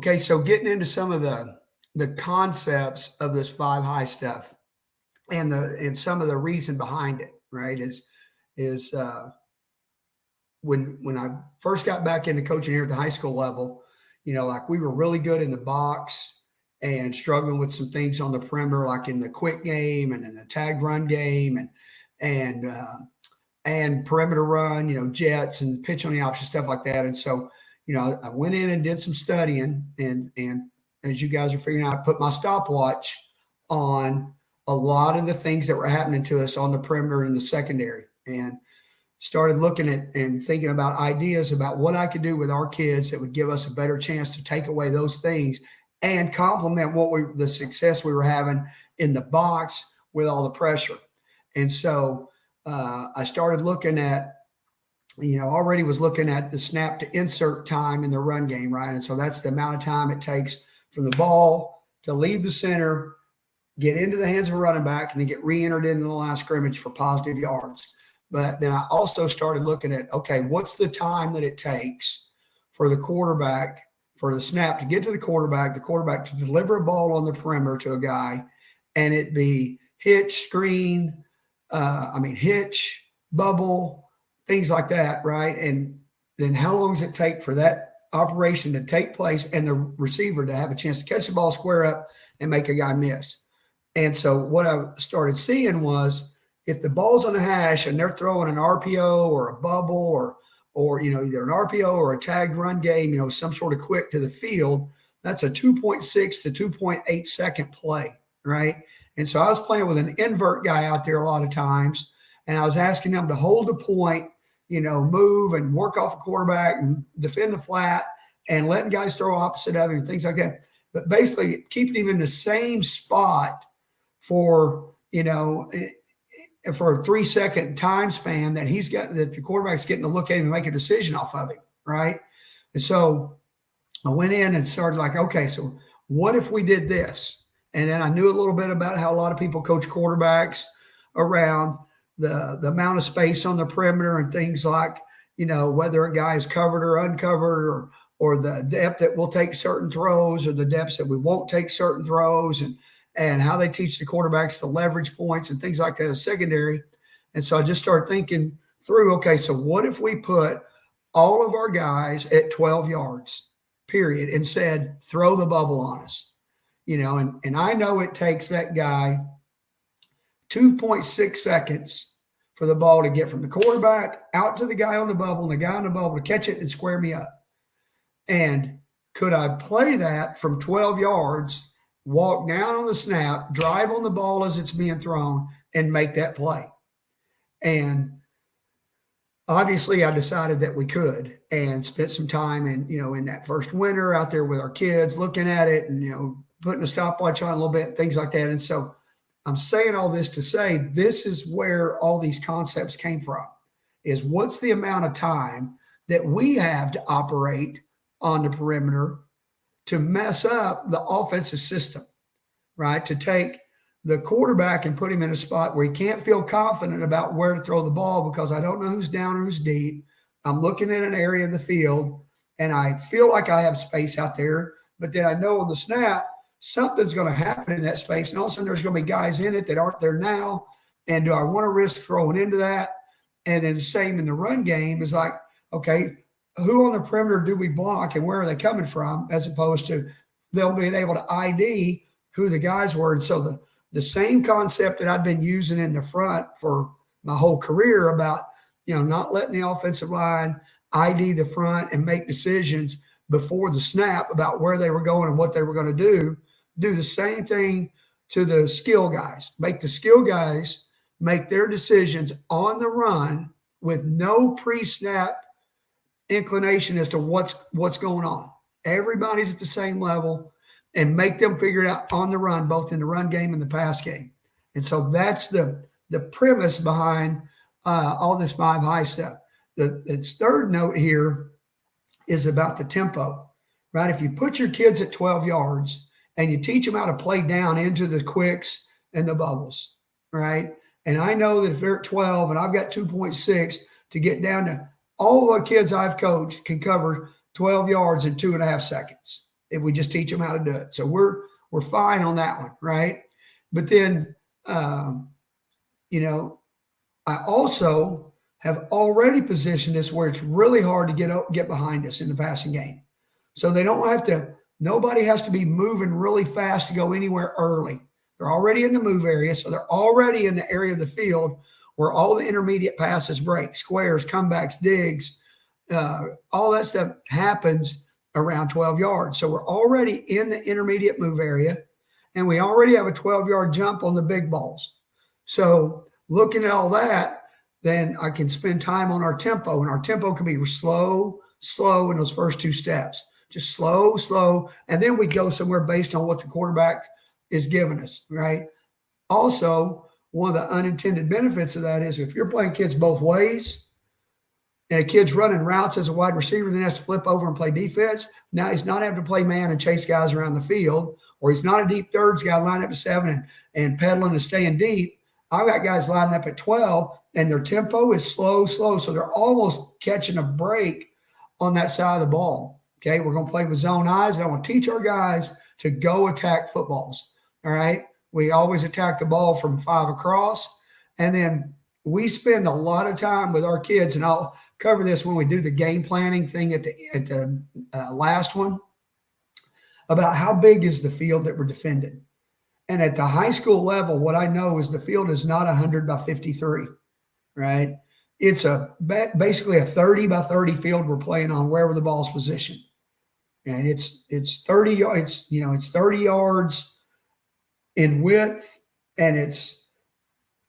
Okay, so getting into some of the concepts of this five high stuff and some of the reason behind it, right? Is when I first got back into coaching here at the high school level, like we were really good in the box and struggling with some things on the perimeter, like in the quick game and in the tag run game and perimeter run, jets and pitch on the option, stuff like that. And so, I went in and did some studying and as you guys are figuring out, I put my stopwatch on a lot of the things that were happening to us on the perimeter and the secondary, and started looking at and thinking about ideas about what I could do with our kids that would give us a better chance to take away those things and complement the success we were having in the box with all the pressure. And so I started looking at, already was looking at the snap to insert time in the run game, right? And so that's the amount of time it takes from the ball to leave the center, get into the hands of a running back, and then get re-entered into the line of scrimmage for positive yards. But then I also started looking at, okay, what's the time that it takes for the quarterback, for the snap to get to the quarterback to deliver a ball on the perimeter to a guy, and it be hitch, screen, hitch, bubble, things like that, right? And then how long does it take for that operation to take place and the receiver to have a chance to catch the ball, square up, and make a guy miss? And so what I started seeing was, if the ball's on the hash and they're throwing an RPO or a bubble or either an RPO or a tagged run game, some sort of quick to the field, that's a 2.6 to 2.8 second play, right? And so I was playing with an invert guy out there a lot of times, and I was asking them to hold the point, move and work off a quarterback and defend the flat and letting guys throw opposite of him and things like that. But basically keeping him in the same spot for a 3-second time span that the quarterback's getting to look at him and make a decision off of him, right? And so I went in and started like, okay, so what if we did this? And then I knew a little bit about how a lot of people coach quarterbacks around the amount of space on the perimeter and things like, whether a guy is covered or uncovered or the depth that we'll take certain throws or the depths that we won't take certain throws and how they teach the quarterbacks the leverage points and things like that as secondary. And so I just started thinking through, okay, so what if we put all of our guys at 12 yards, period, and said, throw the bubble on us, and I know it takes that guy 2.6 seconds for the ball to get from the quarterback out to the guy on the bubble and the guy on the bubble to catch it and square me up. And could I play that from 12 yards, walk down on the snap, drive on the ball as it's being thrown, and make that play? And obviously I decided that we could, and spent some time in that first winter out there with our kids looking at it and, putting a stopwatch on a little bit, things like that. And so I'm saying all this to say, this is where all these concepts came from, is what's the amount of time that we have to operate on the perimeter to mess up the offensive system, right? To take the quarterback and put him in a spot where he can't feel confident about where to throw the ball because I don't know who's down or who's deep. I'm looking at an area of the field and I feel like I have space out there, but then I know on the snap, something's going to happen in that space. And all of a sudden there's going to be guys in it that aren't there now. And do I want to risk throwing into that? And then the same in the run game is like, okay, who on the perimeter do we block and where are they coming from, as opposed to them being able to ID who the guys were. And so the same concept that I've been using in the front for my whole career about, not letting the offensive line ID the front and make decisions before the snap about where they were going and what they were going to do the same thing to the skill guys. Make the skill guys make their decisions on the run with no pre-snap inclination as to what's going on. Everybody's at the same level, and make them figure it out on the run, both in the run game and the pass game. And so that's the premise behind all this five high stuff. The third note here is about the tempo, right? If you put your kids at 12 yards and you teach them how to play down into the quicks and the bubbles, right? And I know that if they're at 12 and I've got 2.6 to get down to, all the kids I've coached can cover 12 yards in 2.5 seconds, If we just teach them how to do it. So we're fine on that one, right? But then, you know, I also have already positioned us where it's really hard to get behind us in the passing game. So they don't have to, nobody has to be moving really fast to go anywhere early. They're already in the move area, so they're already in the area of the field where all the intermediate passes break, squares, comebacks, digs, all that stuff happens around 12 yards. So we're already in the intermediate move area, and we already have a 12-yard jump on the big balls. So looking at all that, then I can spend time on our tempo, and our tempo can be slow in those first two steps. Just slow, and then we go somewhere based on what the quarterback is giving us, right? Also, one of the unintended benefits of that is if you're playing kids both ways and a kid's running routes as a wide receiver, then has to flip over and play defense. Now he's not having to play man and chase guys around the field, or he's not a deep thirds guy lining up at 7 and pedaling and staying deep. I've got guys lining up at 12, and their tempo is slow. So they're almost catching a break on that side of the ball. Okay, we're going to play with zone eyes, and I want to teach our guys to go attack footballs. All right, we always attack the ball from 5 across, and then we spend a lot of time with our kids, and I'll cover this when we do the game planning thing at the last one, about how big is the field that we're defending. And at the high school level, what I know is the field is not 100 by 53, right? It's basically a 30 by 30 field we're playing on wherever the ball's positioned. And it's 30 yards, it's 30 yards in width, and it's,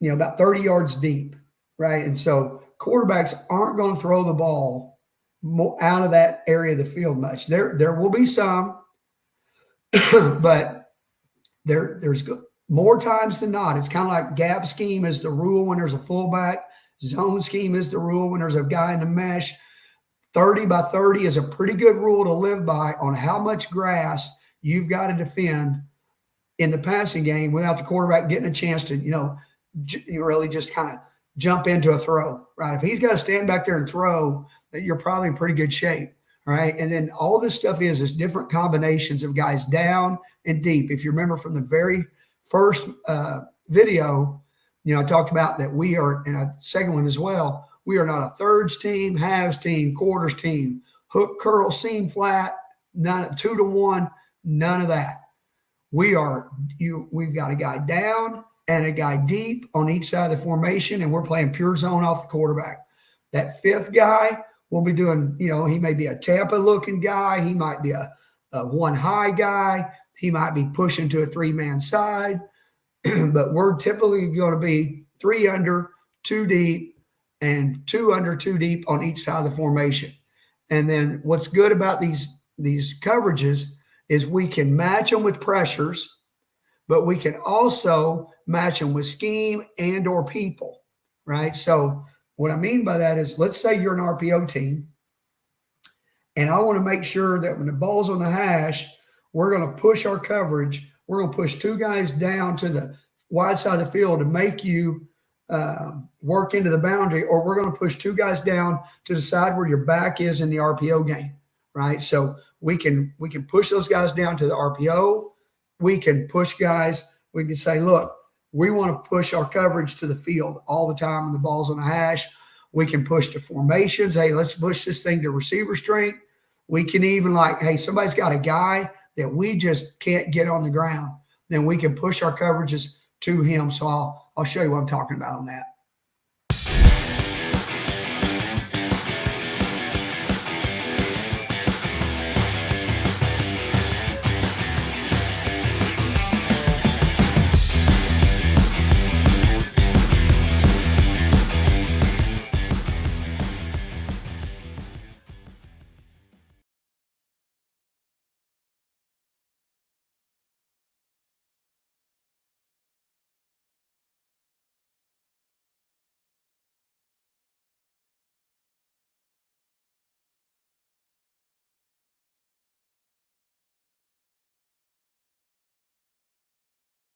about 30 yards deep, right? And so quarterbacks aren't going to throw the ball out of that area of the field much. There will be some, but there's more times than not. It's kind of like gap scheme is the rule when there's a fullback. Zone scheme is the rule when there's a guy in the mesh. 30 by 30 is a pretty good rule to live by on how much grass you've got to defend in the passing game without the quarterback getting a chance to, really just kind of jump into a throw, right? If he's got to stand back there and throw, you're probably in pretty good shape, right? And then all this stuff is different combinations of guys down and deep. If you remember from the very first video, I talked about that we are, and a second one as well, we are not a thirds team, halves team, quarters team, hook, curl, seam, flat, none, 2 to 1, none of that. We've got a guy down and a guy deep on each side of the formation, and we're playing pure zone off the quarterback. That fifth guy will be doing, he may be a Tampa looking guy. He might be a one high guy. He might be pushing to a 3-man side, but we're typically going to be 3 under, 2 deep, and 2 under, 2 deep on each side of the formation. And then what's good about these coverages is we can match them with pressures, but we can also match them with scheme and or people, right? So what I mean by that is, let's say you're an RPO team, and I want to make sure that when the ball's on the hash, we're going to push our coverage. We're going to push 2 guys down to the wide side of the field to make you work into the boundary, or we're going to push 2 guys down to the side where your back is in the RPO game, right? So we can push those guys down to the RPO. We can push guys. We can say, look, we want to push our coverage to the field all the time when the ball's on the hash. We can push to formations. Hey, let's push this thing to receiver strength. We can even hey, somebody's got a guy that we just can't get on the ground. Then we can push our coverages to him. So I'll show you what I'm talking about on that.